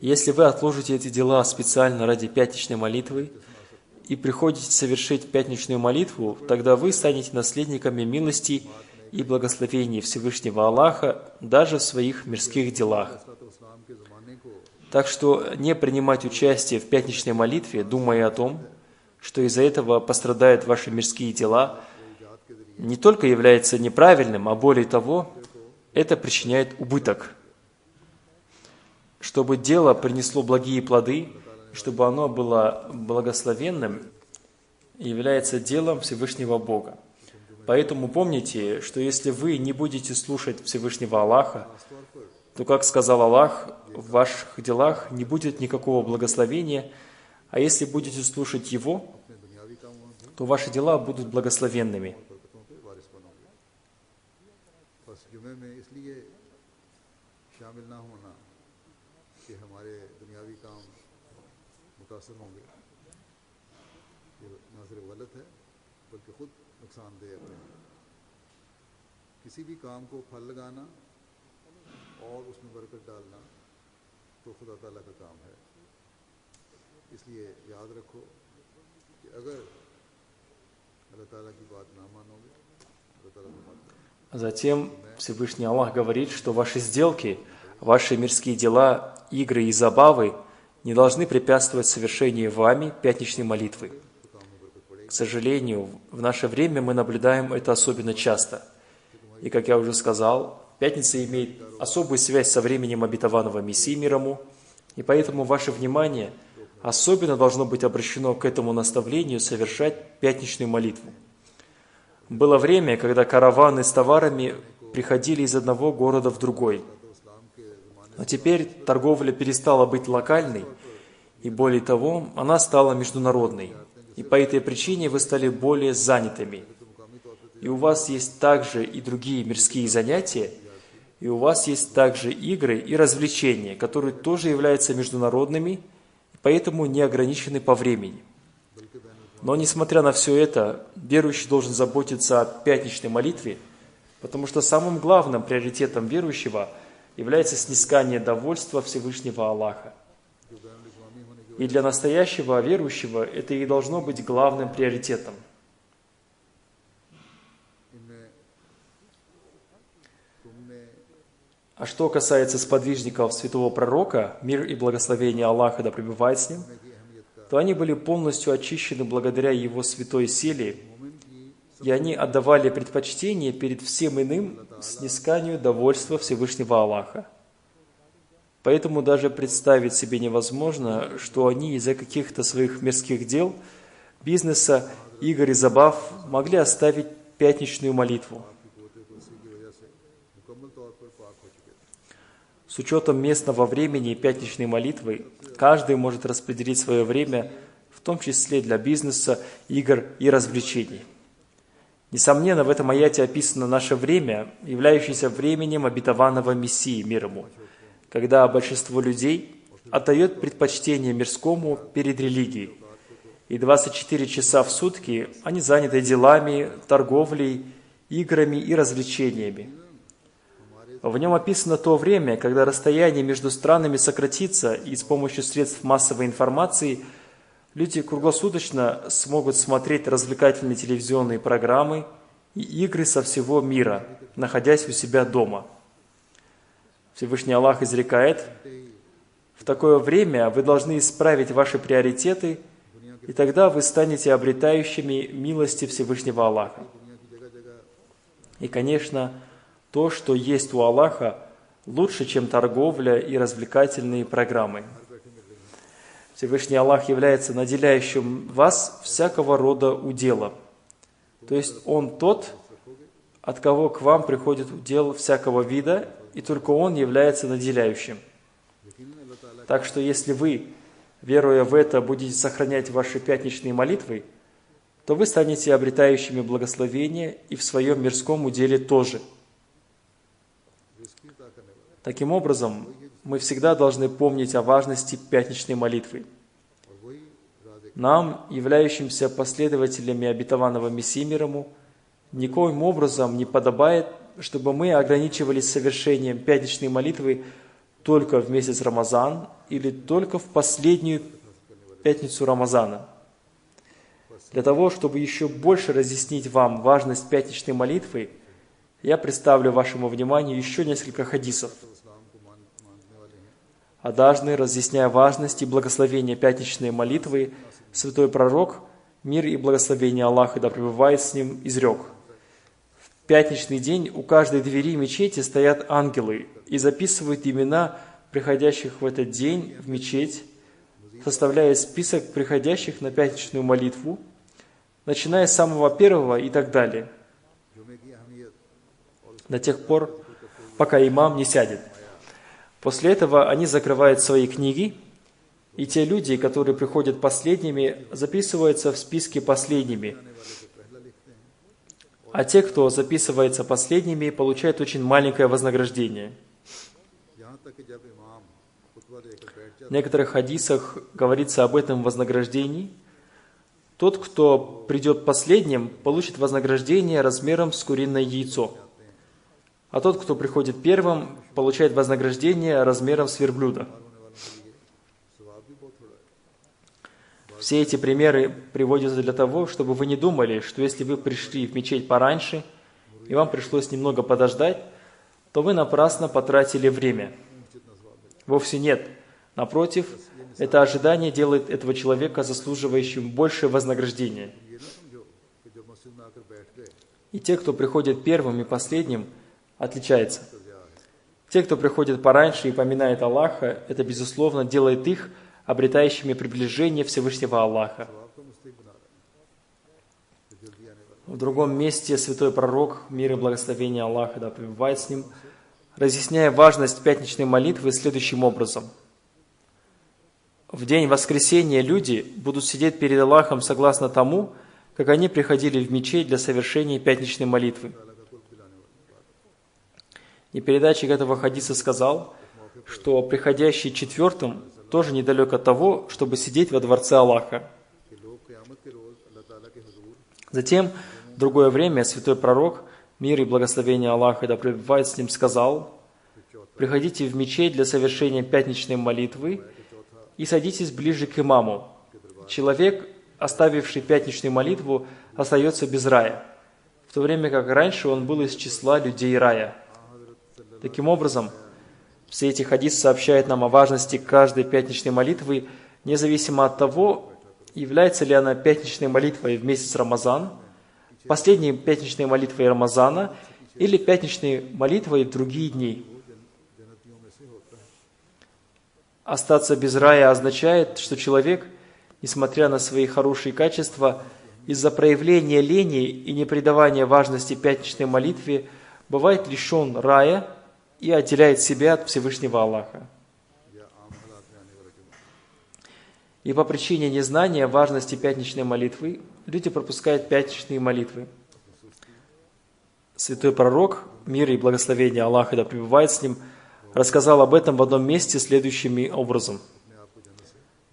Если вы отложите эти дела специально ради пятничной молитвы и приходите совершить пятничную молитву, тогда вы станете наследниками милости и благословений Всевышнего Аллаха даже в своих мирских делах. Так что не принимать участие в пятничной молитве, думая о том, что из-за этого пострадают ваши мирские дела, не только является неправильным, а более того, это причиняет убыток. Чтобы дело принесло благие плоды, чтобы оно было благословенным, является делом Всевышнего Бога. Поэтому помните, что если вы не будете слушать Всевышнего Аллаха, то, как сказал Аллах, в ваших делах не будет никакого благословения, а если будете слушать Его, अपने दुनियावी कामों में то ваши дела будут благословенными. बरकतों के वारिस बनोगे। बस जुमे में इसलिए शामिल ना होना कि हमारे दुनियावी काम मुतासर होंगे, ये ना सिर्फ गलत है बल्कि खुद नुकसानदेह है। किसी भी काम को फल लगाना और उसमें बरकत डालना तो खुदा ताला का काम है। इसलिए याद रखो कि अगर अल्लाह ताला की बात ना मानोगे, अल्लाह ताला को मत करो। Затем Всевышний Аллах говорит, что ваши сделки, ваши мирские дела, игры и забавы не должны препятствовать совершению вами пятничной молитвы. К сожалению, в наше время мы наблюдаем это особенно часто. И, как я уже сказал, пятница имеет особую связь со временем обетованного Мессии мир ему, и поэтому ваше внимание особенно должно быть обращено к этому наставлению совершать пятничную молитву. Было время, когда караваны с товарами приходили из одного города в другой. Но теперь торговля перестала быть локальной, и более того, она стала международной. И по этой причине вы стали более занятыми. И у вас есть также и другие мирские занятия, и у вас есть также игры и развлечения, которые тоже являются международными, и поэтому не ограничены по времени. Но, несмотря на все это, верующий должен заботиться о пятничной молитве, потому что самым главным приоритетом верующего является снискание довольства Всевышнего Аллаха. И для настоящего верующего это и должно быть главным приоритетом. А что касается сподвижников святого пророка, мир и благословение Аллаха да пребывает с ним, то они были полностью очищены благодаря его святой силе, и они отдавали предпочтение перед всем иным снисканию довольства Всевышнего Аллаха. Поэтому даже представить себе невозможно, что они из-за каких-то своих мирских дел, бизнеса, игр и забав могли оставить пятничную молитву. С учетом местного времени и пятничной молитвы, каждый может распределить свое время, в том числе для бизнеса, игр и развлечений. Несомненно, в этом аяте описано наше время, являющееся временем обетованного Мессии мир ему, когда большинство людей отдает предпочтение мирскому перед религией, и 24 часа в сутки они заняты делами, торговлей, играми и развлечениями. В нем описано то время, когда расстояние между странами сократится, и с помощью средств массовой информации люди круглосуточно смогут смотреть развлекательные телевизионные программы и игры со всего мира, находясь у себя дома. Всевышний Аллах изрекает: «В такое время вы должны исправить ваши приоритеты, и тогда вы станете обретающими милости Всевышнего Аллаха». И, конечно, то, что есть у Аллаха, лучше, чем торговля и развлекательные программы. Всевышний Аллах является наделяющим вас всякого рода удела. То есть Он тот, от кого к вам приходит удел всякого вида, и только Он является наделяющим. Так что если вы, веруя в это, будете сохранять ваши пятничные молитвы, то вы станете обретающими благословение и в своем мирском уделе тоже. Таким образом, мы всегда должны помнить о важности пятничной молитвы. Нам, являющимся последователями обетованного Мессии мир ему, никоим образом не подобает, чтобы мы ограничивались совершением пятничной молитвы только в месяц Рамазан или только в последнюю пятницу Рамазана. Для того, чтобы еще больше разъяснить вам важность пятничной молитвы, я представлю вашему вниманию еще несколько хадисов. Однажды, разъясняя важность и благословение пятничной молитвы, святой пророк, мир и благословение Аллаха да пребывает с ним, изрек: «В пятничный день у каждой двери мечети стоят ангелы и записывают имена приходящих в этот день в мечеть, составляя список приходящих на пятничную молитву, начиная с самого первого и так далее, до тех пор, пока имам не сядет». После этого они закрывают свои книги, и те люди, которые приходят последними, записываются в списке последними. А те, кто записывается последними, получают очень маленькое вознаграждение. В некоторых хадисах говорится об этом вознаграждении. Тот, кто придет последним, получит вознаграждение размером с куриное яйцо. А тот, кто приходит первым, получает вознаграждение размером с верблюда. Все эти примеры приводятся для того, чтобы вы не думали, что если вы пришли в мечеть пораньше, и вам пришлось немного подождать, то вы напрасно потратили время. Вовсе нет. Напротив, это ожидание делает этого человека заслуживающим большее вознаграждение. И те, кто приходит первым и последним, отличаются. Те, кто приходит пораньше и поминает Аллаха, это, безусловно, делает их обретающими приближение Всевышнего Аллаха. В другом месте святой пророк, мир и благословение Аллаха, да пребывает с ним, разъясняя важность пятничной молитвы следующим образом. В день воскресения люди будут сидеть перед Аллахом согласно тому, как они приходили в мечеть для совершения пятничной молитвы. И передатчик этого хадиса сказал, что приходящий четвертым тоже недалек от того, чтобы сидеть во дворце Аллаха. Затем, в другое время, святой пророк, мир и благословение Аллаха, да пребывает с ним, сказал: «Приходите в мечеть для совершения пятничной молитвы и садитесь ближе к имаму. Человек, оставивший пятничную молитву, остается без рая, в то время как раньше он был из числа людей рая». Таким образом, все эти хадисы сообщают нам о важности каждой пятничной молитвы, независимо от того, является ли она пятничной молитвой в месяц Рамазан, последней пятничной молитвой Рамазана или пятничной молитвой в другие дни. Остаться без рая означает, что человек, несмотря на свои хорошие качества, из-за проявления лени и непридавания важности пятничной молитве бывает лишен рая и отделяет себя от Всевышнего Аллаха. И по причине незнания важности пятничной молитвы люди пропускают пятничные молитвы. Святой пророк, мир и благословение Аллаха да пребывает с ним, рассказал об этом в одном месте следующим образом.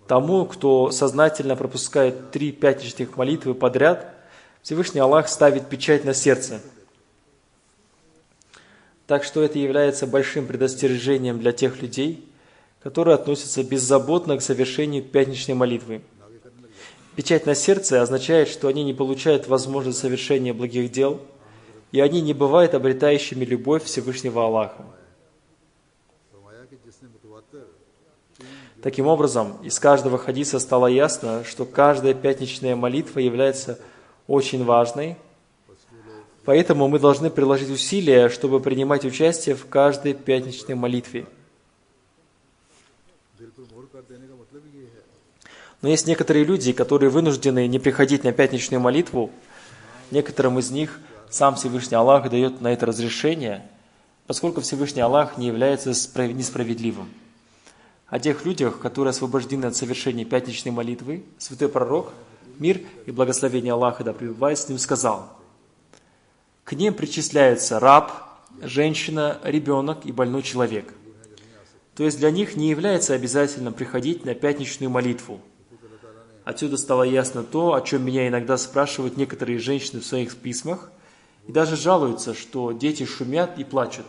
Тому, кто сознательно пропускает 3 пятничных молитвы подряд, Всевышний Аллах ставит печать на сердце. Так что это является большим предостережением для тех людей, которые относятся беззаботно к совершению пятничной молитвы. Печать на сердце означает, что они не получают возможность совершения благих дел, и они не бывают обретающими любовь Всевышнего Аллаха. Таким образом, из каждого хадиса стало ясно, что каждая пятничная молитва является очень важной, поэтому мы должны приложить усилия, чтобы принимать участие в каждой пятничной молитве. Но есть некоторые люди, которые вынуждены не приходить на пятничную молитву. Некоторым из них сам Всевышний Аллах дает на это разрешение, поскольку Всевышний Аллах не является несправедливым. О тех людях, которые освобождены от совершения пятничной молитвы, святой пророк, мир и благословение Аллаха да пребывает с ним, сказал: «К ним причисляются раб, женщина, ребенок и больной человек». То есть для них не является обязательным приходить на пятничную молитву. Отсюда стало ясно то, о чем меня иногда спрашивают некоторые женщины в своих письмах, и даже жалуются, что дети шумят и плачут.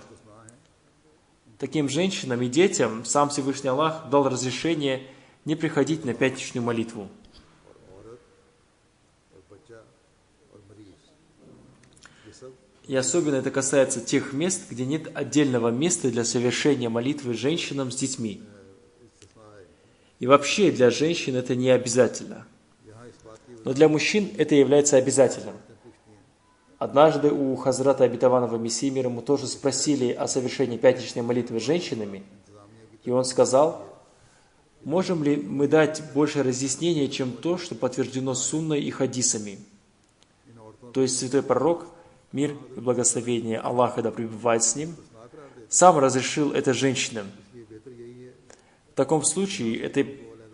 Таким женщинам и детям сам Всевышний Аллах дал разрешение не приходить на пятничную молитву. И особенно это касается тех мест, где нет отдельного места для совершения молитвы женщинам с детьми. И вообще для женщин это не обязательно. Но для мужчин это является обязательным. Однажды у Хазрата Обетованного Мессии мир ему тоже спросили о совершении пятничной молитвы с женщинами, и он сказал: можем ли мы дать больше разъяснения, чем то, что подтверждено сунной и хадисами? То есть святой пророк, мир и благословение Аллаха да пребывает с ним, сам разрешил это женщинам, В таком случае это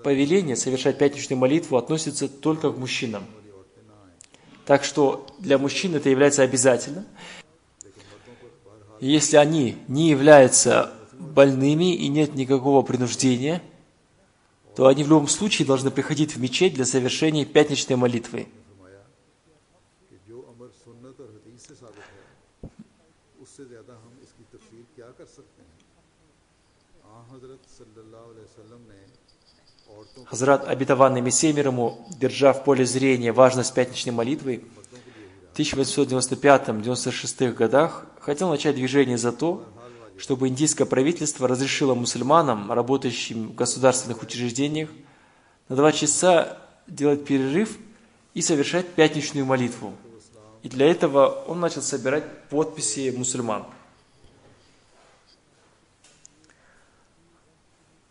повеление совершать пятничную молитву относится только к мужчинам. Так что для мужчин это является обязательным. И если они не являются больными и нет никакого принуждения, то они в любом случае должны приходить в мечеть для совершения пятничной молитвы. Хазрат, обетованный Мессией мир ему, держа в поле зрения важность пятничной молитвы, в 1895-96 годах хотел начать движение за то, чтобы индийское правительство разрешило мусульманам, работающим в государственных учреждениях, на 2 часа делать перерыв и совершать пятничную молитву. И для этого он начал собирать подписи мусульман.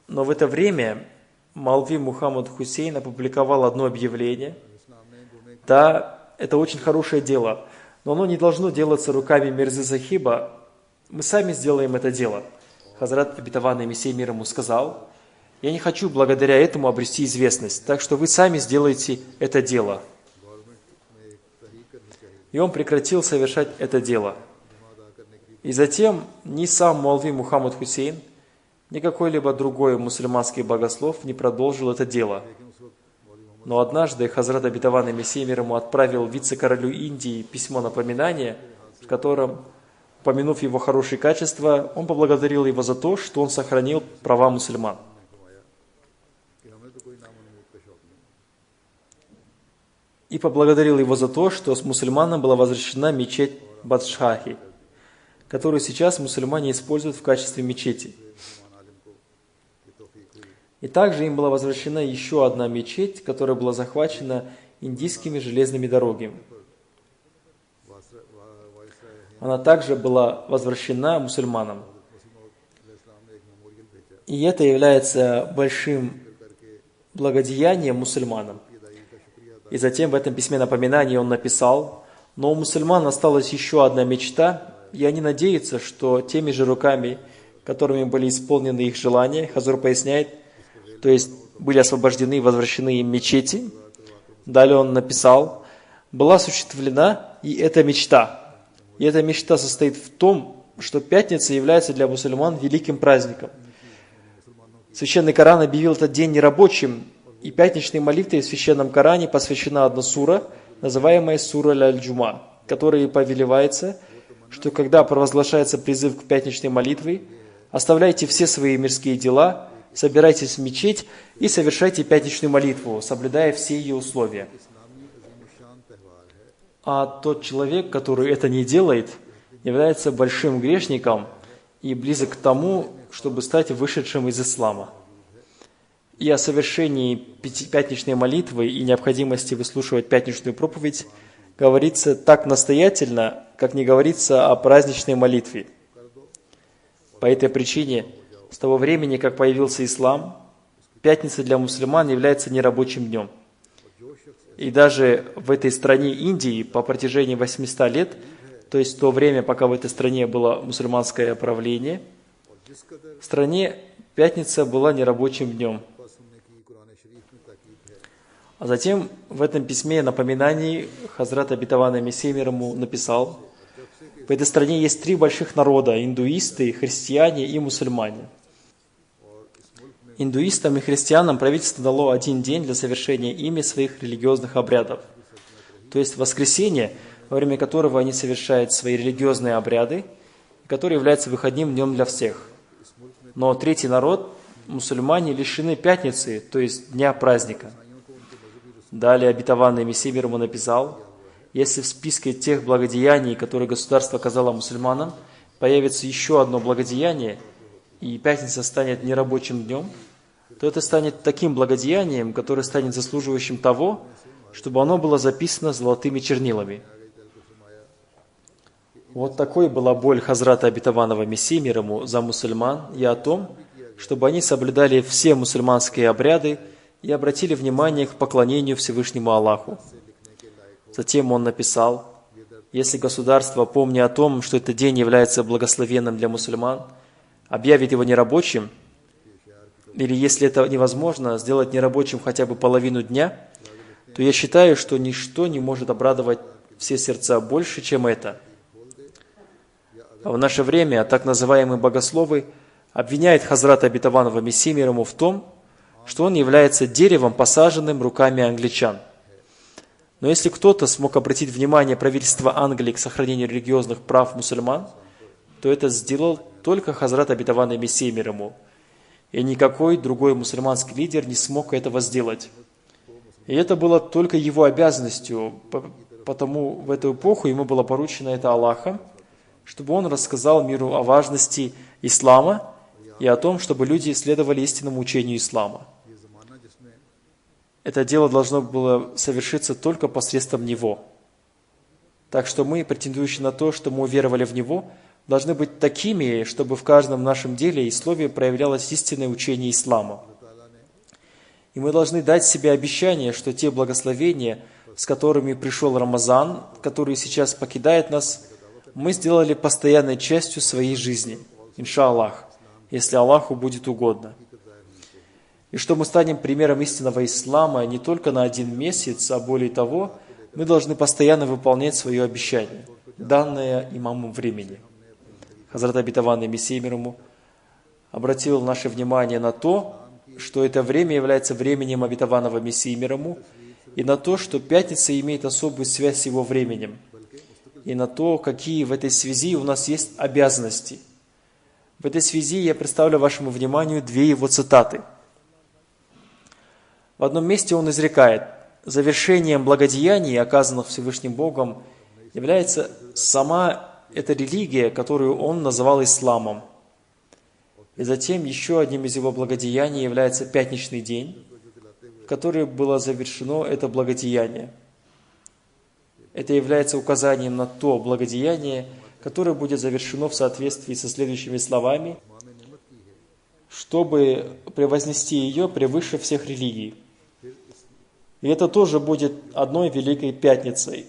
Но в это время Молви Мухаммад Хусейн опубликовал одно объявление. Да, это очень хорошее дело, но оно не должно делаться руками Мирзы Сахиба. Мы сами сделаем это дело. Хазрат, обетованный Мессией мир ему, сказал: я не хочу благодаря этому обрести известность, так что вы сами сделаете это дело. И он прекратил совершать это дело. И затем ни сам Молви Мухаммад Хусейн, ни какой-либо другой мусульманский богослов не продолжил это дело. Но однажды Хазрат, обетованный Мессией мир ему, отправил вице-королю Индии письмо напоминания, в котором, упомянув его хорошие качества, он поблагодарил его за то, что он сохранил права мусульман. И поблагодарил его за то, что с мусульманам была возвращена мечеть Бадшахи, которую сейчас мусульмане используют в качестве мечети. И также им была возвращена еще одна мечеть, которая была захвачена индийскими железными дорогами. Она также была возвращена мусульманам. И это является большим благодеянием мусульманам. И затем в этом письме напоминания он написал: но у мусульман осталась еще одна мечта, и они надеются, что теми же руками, которыми были исполнены их желания, Хазур поясняет, то есть были освобождены и возвращены им мечети. Далее он написал: была осуществлена и эта мечта. И эта мечта состоит в том, что пятница является для мусульман великим праздником. Священный Коран объявил этот день нерабочим, и пятничной молитвой в Священном Коране посвящена одна сура, называемая сура Аль-Джума, которая повелевается, что когда провозглашается призыв к пятничной молитве, оставляйте все свои мирские дела, собирайтесь в мечеть и совершайте пятничную молитву, соблюдая все ее условия. А тот человек, который это не делает, является большим грешником и близок к тому, чтобы стать вышедшим из ислама. И о совершении пятничной молитвы и необходимости выслушивать пятничную проповедь говорится так настоятельно, как не говорится о праздничной молитве. По этой причине, с того времени, как появился ислам, пятница для мусульман является нерабочим днем. И даже в этой стране Индии по протяжении 800 лет, то есть в то время, пока в этой стране было мусульманское правление, в стране пятница была нерабочим днем. А затем в этом письме напоминании Хазрат, обетованный Мессией мир ему, написал: в этой стране есть 3 больших народа – индуисты, христиане и мусульмане. Индуистам и христианам правительство дало один день для совершения ими своих религиозных обрядов. То есть воскресенье, во время которого они совершают свои религиозные обряды, который является выходным днем для всех. Но третий народ, мусульмане, лишены пятницы, то есть дня праздника. Далее обетованный Мессией мир ему написал: если в списке тех благодеяний, которые государство оказало мусульманам, появится еще одно благодеяние, и пятница станет нерабочим днем, то это станет таким благодеянием, которое станет заслуживающим того, чтобы оно было записано золотыми чернилами. Вот такой была боль Хазрата, обетованного Мессии мир ему, за мусульман и о том, чтобы они соблюдали все мусульманские обряды и обратили внимание к поклонению Всевышнему Аллаху. Затем он написал: если государство, помня о том, что этот день является благословенным для мусульман, объявит его нерабочим, или если это невозможно, сделать нерабочим хотя бы половину дня, то я считаю, что ничто не может обрадовать все сердца больше, чем это. А в наше время так называемые богословы обвиняют Хазрата обетованного Мессии мир ему в том, что он является деревом, посаженным руками англичан. Но если кто-то смог обратить внимание правительства Англии к сохранению религиозных прав мусульман, то это сделал только Хазрат обетованный Мессия мир ему. И никакой другой мусульманский лидер не смог этого сделать. И это было только его обязанностью, потому в эту эпоху ему было поручено это Аллахом, чтобы он рассказал миру о важности ислама и о том, чтобы люди следовали истинному учению ислама. Это дело должно было совершиться только посредством него. Так что мы, претендующие на то, что мы уверовали в него, должны быть такими, чтобы в каждом нашем деле и слове проявлялось истинное учение ислама. И мы должны дать себе обещание, что те благословения, с которыми пришел Рамазан, который сейчас покидает нас, мы сделали постоянной частью своей жизни, иншаллах, если Аллаху будет угодно. И что мы станем примером истинного ислама не только на 1 месяц, а более того, мы должны постоянно выполнять свое обещание, данное имамом времени. Хазрат обетованный Мессия мир ему обратил наше внимание на то, что это время является временем обетованного Мессии мир ему, и на то, что пятница имеет особую связь с его временем, и на то, какие в этой связи у нас есть обязанности. В этой связи я представлю вашему вниманию 2 его цитаты. В одном месте он изрекает: «Завершением благодеяний, оказанных Всевышним Богом, является сама эта религия, которую он называл исламом». И затем еще одним из его благодеяний является пятничный день, в который было завершено это благодеяние. Это является указанием на то благодеяние, которое будет завершено в соответствии со следующими словами, чтобы превознести ее превыше всех религий. И это тоже будет одной великой пятницей.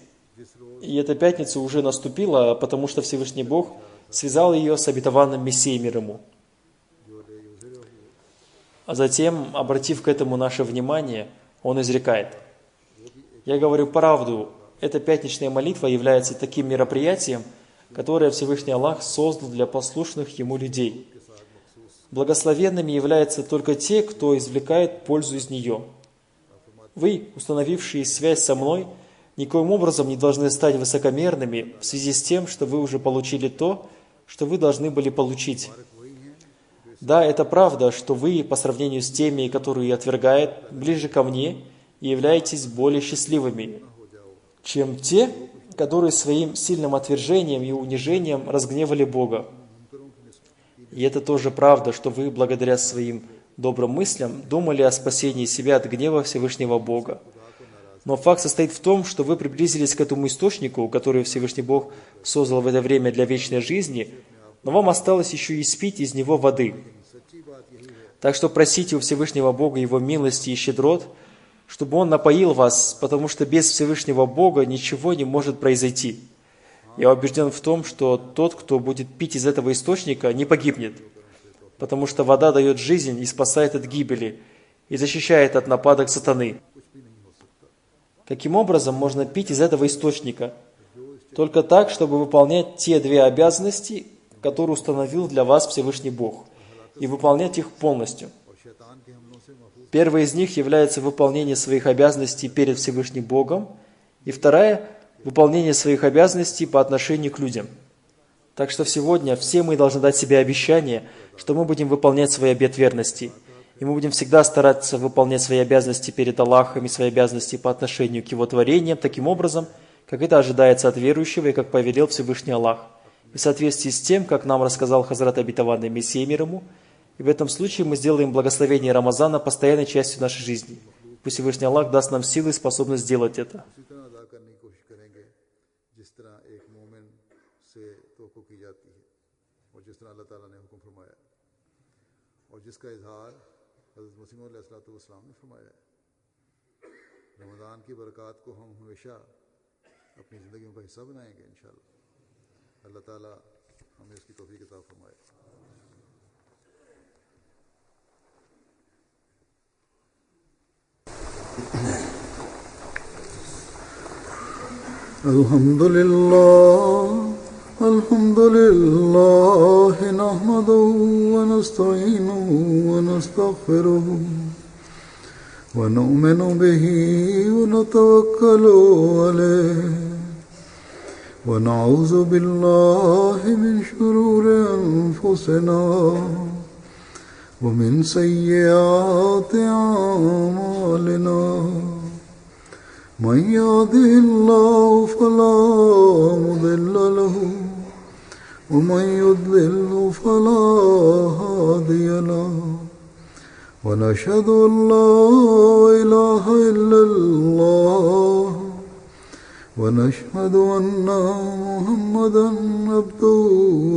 И эта пятница уже наступила, потому что Всевышний Бог связал ее с обетованным Мессией мир ему. А затем, обратив к этому наше внимание, он изрекает: «Я говорю правду, эта пятничная молитва является таким мероприятием, которое Всевышний Аллах создал для послушных Ему людей. Благословенными являются только те, кто извлекает пользу из нее. Вы, установившие связь со мной, никоим образом не должны стать высокомерными в связи с тем, что вы уже получили то, что вы должны были получить. Да, это правда, что вы, по сравнению с теми, которые отвергают, ближе ко мне и являетесь более счастливыми, чем те, которые своим сильным отвержением и унижением разгневали Бога. И это тоже правда, что вы, благодаря своим добрым мыслям, думали о спасении себя от гнева Всевышнего Бога. Но факт состоит в том, что вы приблизились к этому источнику, который Всевышний Бог создал в это время для вечной жизни, но вам осталось еще и спить из него воды. Так что просите у Всевышнего Бога Его милости и щедрот, чтобы Он напоил вас, потому что без Всевышнего Бога ничего не может произойти. Я убежден в том, что тот, кто будет пить из этого источника, не погибнет, потому что вода дает жизнь и спасает от гибели, и защищает от нападок сатаны. Каким образом можно пить из этого источника? Только так, чтобы выполнять те 2 обязанности, которые установил для вас Всевышний Бог, и выполнять их полностью. Первая из них является выполнение своих обязанностей перед Всевышним Богом, и вторая – выполнение своих обязанностей по отношению к людям. Так что сегодня все мы должны дать себе обещание, что мы будем выполнять свой обет верности, и мы будем всегда стараться выполнять свои обязанности перед Аллахом и свои обязанности по отношению к Его творениям таким образом, как это ожидается от верующего и как повелел Всевышний Аллах, и в соответствии с тем, как нам рассказал Хазрат обетованный Мессия мир ему. И в этом случае мы сделаем благословение Рамазана постоянной частью нашей жизни. Пусть Всевышний Аллах даст нам силы и способность сделать это. الحمد لله نحمده ونستعينه ونستغفره ونؤمن به ونتوكل عليه ونعوذ بالله من شرور أنفسنا ومن سيئات أعمالنا من يهده الله فلا مضل له ومن يضلل فلا هادي له ونشهد أن لا إله إلا الله ونشهد أن محمدا عبده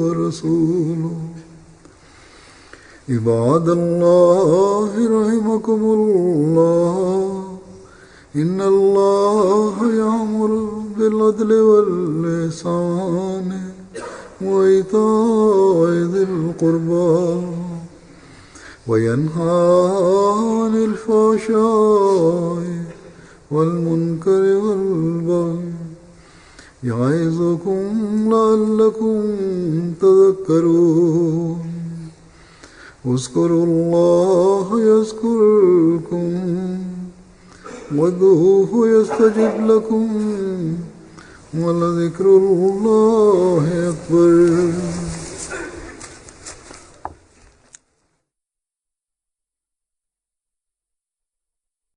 ورسوله عباد الله رحمكم الله إن الله يأمر بالعدل والإحسان وإيتاء ذي القربى وينهى عن الفحشاء والمنكر والبغي يعظكم لعلكم تذكرون اذكروا الله يذكركم وادعوه يستجب لكم ولذكر الله أكبر